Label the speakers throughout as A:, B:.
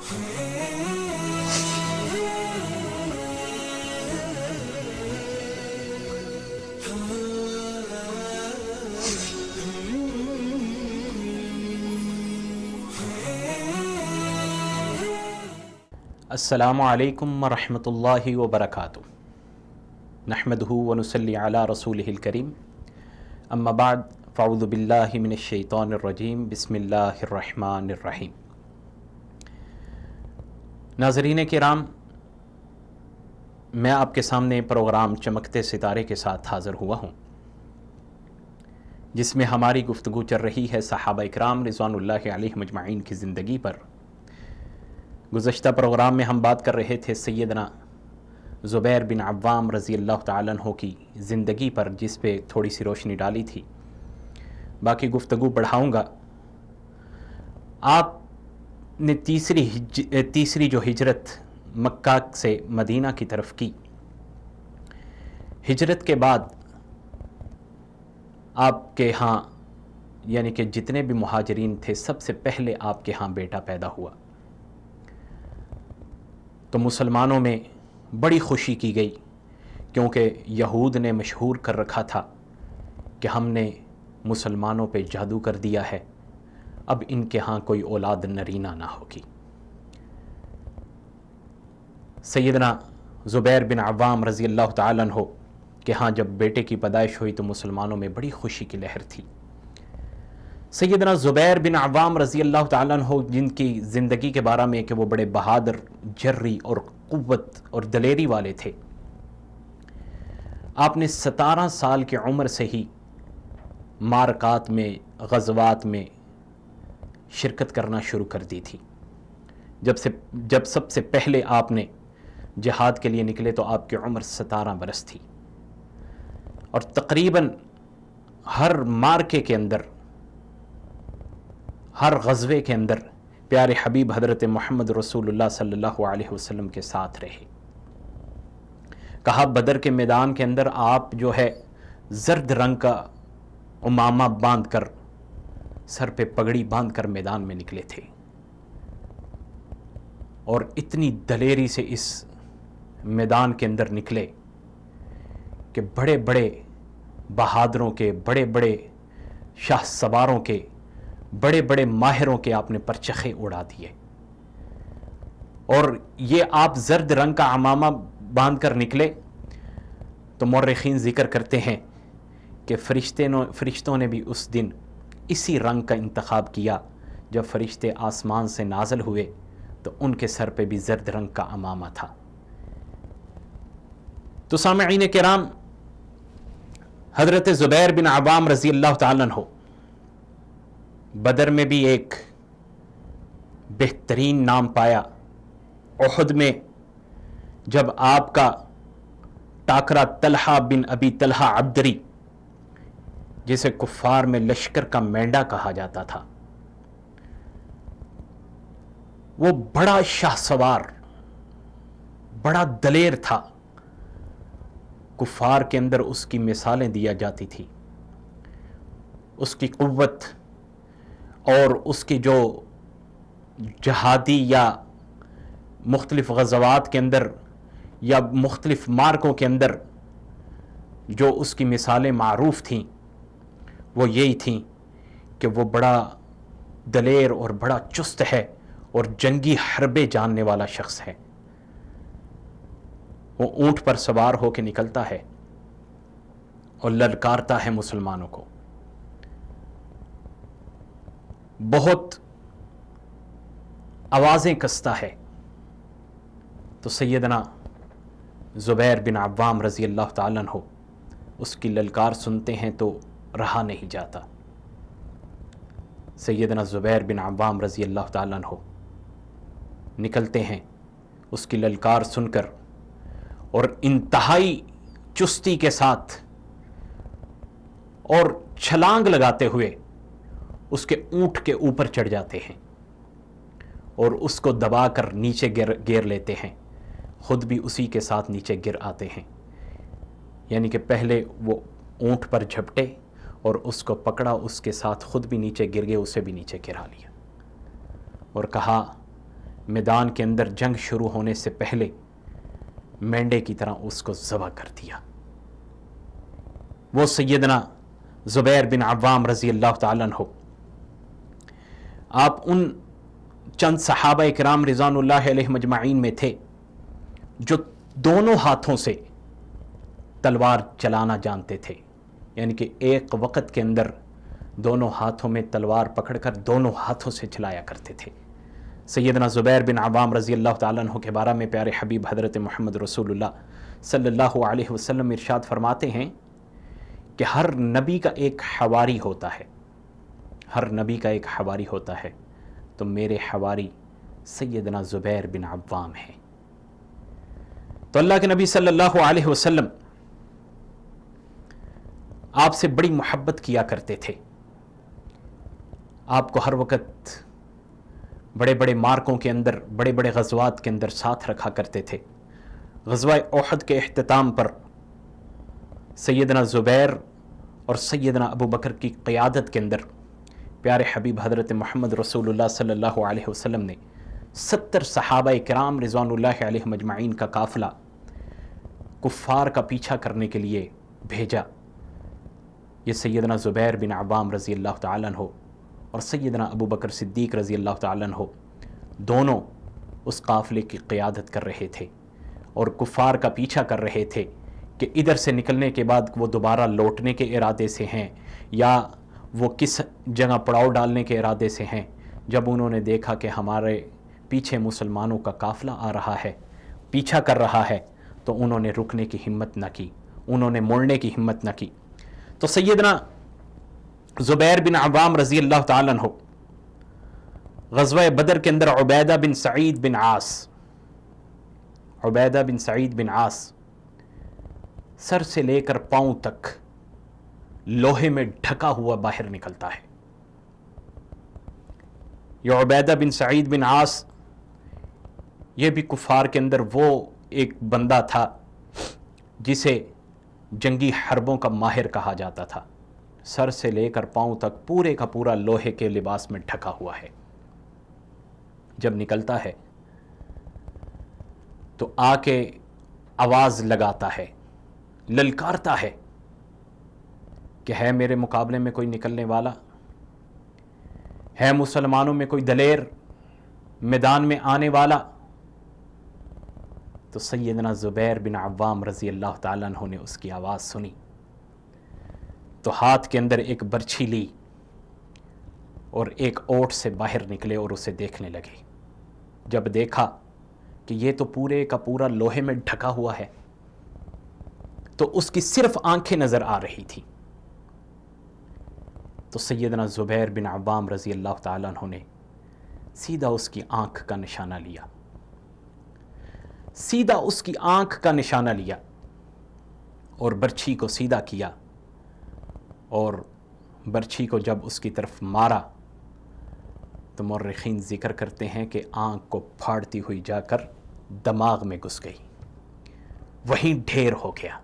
A: السلام علیکم ورحمۃ اللہ وبرکاتہ نحمدہ ونصلی علی رسولہ الکریم اما بعد فاعوذ باللہ من الشیطان الرجیم بسم اللہ الرحمن الرحیم۔ ناظرین کرام، میں آپ کے سامنے پروگرام چمکتے ستارے کے ساتھ حاضر ہوا ہوں، جس میں ہماری گفتگو چل رہی ہے صحابہ اکرام رضوان اللہ علیہم اجمعین کی زندگی پر۔ گزشتہ پروگرام میں ہم بات کر رہے تھے سیدنا زبیر بن عوام رضی اللہ تعالیٰ عنہ کی زندگی پر، جس پہ تھوڑی سی روشنی ڈالی تھی۔ باقی گفتگو بڑھاؤں گا۔ آپ نے تیسری جو ہجرت مکہ سے مدینہ کی طرف کی، ہجرت کے بعد آپ کے ہاں یعنی کہ جتنے بھی مہاجرین تھے، سب سے پہلے آپ کے ہاں بیٹا پیدا ہوا، تو مسلمانوں میں بڑی خوشی کی گئی، کیونکہ یہود نے مشہور کر رکھا تھا کہ ہم نے مسلمانوں پہ جادو کر دیا ہے، اب ان کے ہاں کوئی اولاد نرینہ نہ ہوگی۔ سیدنا زبیر بن عوام رضی اللہ تعالیٰ عنہ کہ ہاں جب بیٹے کی پیدائش ہوئی تو مسلمانوں میں بڑی خوشی کی لہر تھی۔ سیدنا زبیر بن عوام رضی اللہ تعالیٰ عنہ، جن کی زندگی کے بارے میں کہ وہ بڑے بہادر، جرری اور قوت اور دلیری والے تھے، آپ نے 17 سال کی عمر سے ہی معرکات میں، غزوات میں شرکت کرنا شروع کر دی تھی۔ جب سب سے پہلے آپ نے جہاد کے لیے نکلے تو آپ کی عمر 17 برس تھی، اور تقریباً ہر معرکے کے اندر، ہر غزوے کے اندر پیارے حبیب حضرت محمد رسول اللہ صلی اللہ علیہ وسلم کے ساتھ رہے۔ کہا بدر کے میدان کے اندر آپ جو ہے زرد رنگ کا عمامہ باندھ کر، سر پہ پگڑی باندھ کر میدان میں نکلے تھے، اور اتنی دلیری سے اس میدان کے اندر نکلے کہ بڑے بڑے بہادروں کے، بڑے بڑے شاہ سواروں کے، بڑے بڑے ماہروں کے آپ نے پرچخے اڑا دیے۔ اور یہ آپ زرد رنگ کا عمامہ باندھ کر نکلے تو مورخین ذکر کرتے ہیں کہ فرشتوں نے بھی اس دن اسی رنگ کا انتخاب کیا۔ جب فرشتے آسمان سے نازل ہوئے تو ان کے سر پہ بھی زرد رنگ کا عمامہ تھا۔ تو سامعین کرام، حضرت زبیر بن عوام رضی اللہ تعالیٰ عنہ بدر میں بھی ایک بہترین نام پایا۔ احد میں جب آپ کا ٹاکرا طلحہ بن ابی طلحہ عبدری، جسے کفار میں لشکر کا مینڈا کہا جاتا تھا، وہ بڑا شاہ سوار، بڑا دلیر تھا، کفار کے اندر اس کی مثالیں دیا جاتی تھی، اس کی قوت اور اس کی جو جہادی یا مختلف غزوات کے اندر یا مختلف معرکوں کے اندر جو اس کی مثالیں معروف تھیں، وہ یہی تھیں کہ وہ بڑا دلیر اور بڑا چست ہے اور جنگی حربے جاننے والا شخص ہے۔ وہ اونٹ پر سوار ہو کے نکلتا ہے اور للکارتا ہے مسلمانوں کو، بہت آوازیں کستا ہے۔ تو سیدنا زبیر بن عوام رضی اللہ تعالیٰ عنہ اس کی للکار سنتے ہیں تو رہا نہیں جاتا۔ سیدنا زبیر بن عوام رضی اللہ تعالیٰ عنہ نکلتے ہیں اس کی للکار سن کر، اور انتہائی چستی کے ساتھ اور چھلانگ لگاتے ہوئے اس کے اونٹ کے اوپر چڑھ جاتے ہیں اور اس کو دبا کر نیچے گیر لیتے ہیں، خود بھی اسی کے ساتھ نیچے گر آتے ہیں۔ یعنی کہ پہلے وہ اونٹ پر جھپٹے اور اس کو پکڑا، اس کے ساتھ خود بھی نیچے گر گئے، اسے بھی نیچے گرا لیا، اور کہا मैदान के अंदर जंग शुरू होने से पहले मेंढे की तरह उसको ज़बह कर दिया। वो सैयदना ज़ुबैर बिन अव्वाम रज़ी अल्लाह ताला अन्हु, आप उन चंद सहाबा इकराम रिज़वानुल्लाहि अलैहिम अजमाइन में थे जो दोनों हाथों से तलवार चलाना जानते थे, यानी कि एक वक़्त के अंदर दोनों हाथों में तलवार पकड़कर दोनों हाथों से चलाया करते थे। सैयदना ज़ुबैर बिन अव्वाम रज़ी अल्लाह ताला अन्हु के बारे में प्यारे हबीब हज़रत मोहम्मद रसूलुल्लाह सल्लल्लाहु अलैहि वसल्लम इरशाद फरमाते हैं कि हर नबी का एक हवारी होता है, हर नबी का एक हवारी होता है, तो मेरे हवारी सैयदना ज़ुबैर बिन अव्वाम हैं। तो अल्लाह के नबी सल्लल्लाहु अलैहि वसल्लम आपसे बड़ी मोहब्बत किया करते थे, आपको हर वक्त बड़े बड़े मार्कों के अंदर, बड़े बड़े ग़ज़वात के अंदर साथ रखा करते थे। ग़ज़वा उहद के इख्तिताम पर सैयदना ज़ुबैर और सैयदना अबू बकर की क़यादत के अंदर प्यारे हबीब हज़रत मोहम्मद रसूलुल्लाह सल्लल्लाहु अलैहि वसल्लम ने 70 सहाबा इकराम रिज़वानुल्लाहि अलैहिम अजमाइन का काफ़िला कुफ़ार का पीछा करने के लिए भेजा। ये सैयदना ज़ुबैर बिन अव्वाम रज़ी अल्लाह ताला अन्हु और सैयदना अबू बकर सिद्दीक़ रज़ी अल्लाह ताला अन्हु दोनों उस काफ़िले की क़यादत कर रहे थे और कुफ़ार का पीछा कर रहे थे कि इधर से निकलने के बाद वो दोबारा लौटने के इरादे से हैं या वो किस जगह पड़ाव डालने के इरादे से हैं। जब उन्होंने देखा कि हमारे पीछे मुसलमानों का काफ़िला आ रहा है, पीछा कर रहा है, तो उन्होंने रुकने की हिम्मत न की, उन्होंने मुड़ने की हिम्मत न की। तो सैयदना ज़ुबैर बिन अव्वाम रज़ी अल्लाह ताला अन्हु ग़ज़वा बदर के अंदर उबैदा बिन सईद बिन आस, उबैदा बिन सईद बिन आस सर से लेकर पांव तक लोहे में ढका हुआ बाहर निकलता है। ये उबैदा बिन सईद बिन आस, ये भी कुफार के अंदर वो एक बंदा था जिसे जंगी हरबों का माहिर कहा जाता था। सर से लेकर पांव तक पूरे का पूरा लोहे के लिबास में ढका हुआ है। जब निकलता है तो आके आवाज लगाता है, ललकारता है कि है मेरे मुकाबले में कोई निकलने वाला, है मुसलमानों में कोई दलेर मैदान में आने वाला। तो सैयदना ज़ुबैर बिन अव्वाम रज़ी अल्लाह ताला अन्हु ने उसकी आवाज़ सुनी तो हाथ के अंदर एक बर्छी ली और एक ओट से बाहर निकले और उसे देखने लगे। जब देखा कि ये तो पूरे का पूरा लोहे में ढका हुआ है, तो उसकी सिर्फ आंखें नज़र आ रही थी। तो सैयदना ज़ुबैर बिन अव्वाम रज़ी अल्लाह ताला अन्हु ने सीधा उसकी आंख का निशाना लिया, सीधा उसकी आंख का निशाना लिया और बर्छी को सीधा किया और बर्छी को जब उसकी तरफ मारा तो मुर्रिखीन ज़िक्र करते हैं कि आंख को फाड़ती हुई जाकर दिमाग में घुस गई, वहीं ढेर हो गया।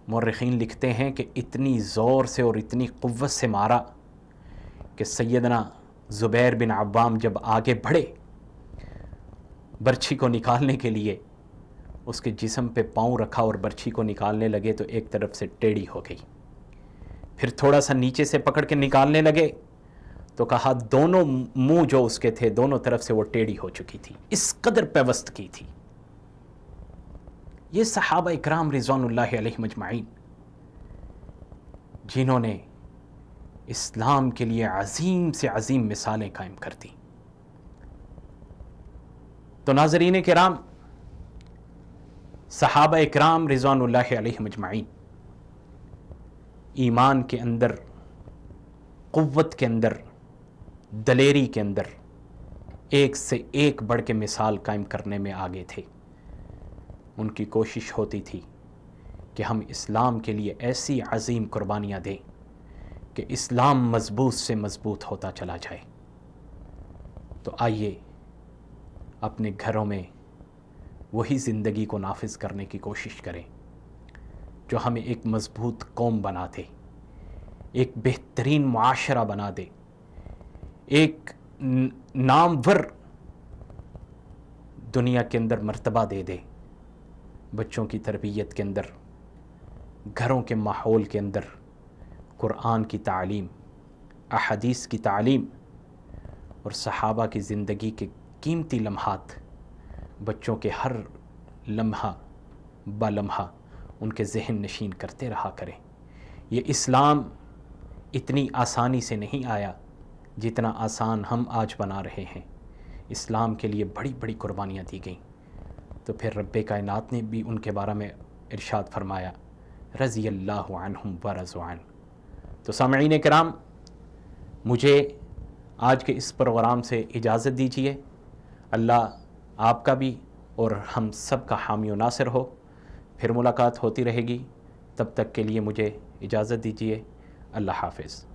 A: मुर्रिखीन लिखते हैं कि इतनी ज़ोर से और इतनी क़ुव्वत से मारा कि सैयदना ज़ुबैर बिन अव्वाम जब आगे बढ़े बर्छी को निकालने के लिए, उसके जिस्म पे पाँव रखा और बर्छी को निकालने लगे तो एक तरफ से टेढ़ी हो गई। फिर थोड़ा सा नीचे से पकड़ के निकालने लगे तो कहा दोनों मुंह जो उसके थे दोनों तरफ से वो टेढ़ी हो चुकी थी, इस कदर पेवस्त की थी। ये सहाबा इकराम रिज़वानुल्लाहि अलैहिम अजमाइन जिन्होंने इस्लाम के लिए अजीम से अजीम मिसालें कायम कर दी। तो नाज़रीन किराम, सहाबा इकराम रिज़वानुल्लाहि अलैहिम अजमाइन ईमान के अंदर, क़ुव्वत के अंदर, दलेरी के अंदर एक से एक बढ़ के मिसाल कायम करने में आगे थे। उनकी कोशिश होती थी कि हम इस्लाम के लिए ऐसी अजीम कुर्बानियाँ दें कि इस्लाम मजबूत से मजबूत होता चला जाए। तो आइए अपने घरों में वही ज़िंदगी को नाफिज करने की कोशिश करें जो हमें एक मजबूत कौम बना दे, एक बेहतरीन मुआशरा बना दे, एक नामवर دنیا کے اندر مرتبہ دے دے، بچوں کی تربیت کے اندر، گھروں کے ماحول کے اندر قرآن کی تعلیم، احادیث کی تعلیم اور صحابہ کی زندگی کے قیمتی لمحات بچوں کے ہر لمحہ بلمحہ ان کے ذہن نشین کرتے رہا کریں۔ یہ اسلام اتنی آسانی سے نہیں آیا جتنا آسان ہم آج بنا رہے ہیں۔ اسلام کے لیے بڑی بڑی قربانیاں دی گئیں، تو پھر رب کائنات نے بھی ان کے بارے میں ارشاد فرمایا رضی اللہ عنہم ورضوا عنہ۔ تو سامعین کرام، مجھے آج کے اس پروگرام سے اجازت دیجیے۔ اللہ آپ کا بھی اور ہم سب کا حامی و ناصر ہو۔ پھر ملاقات ہوتی رہے گی، تب تک کے لیے مجھے اجازت دیجیے۔ اللہ حافظ۔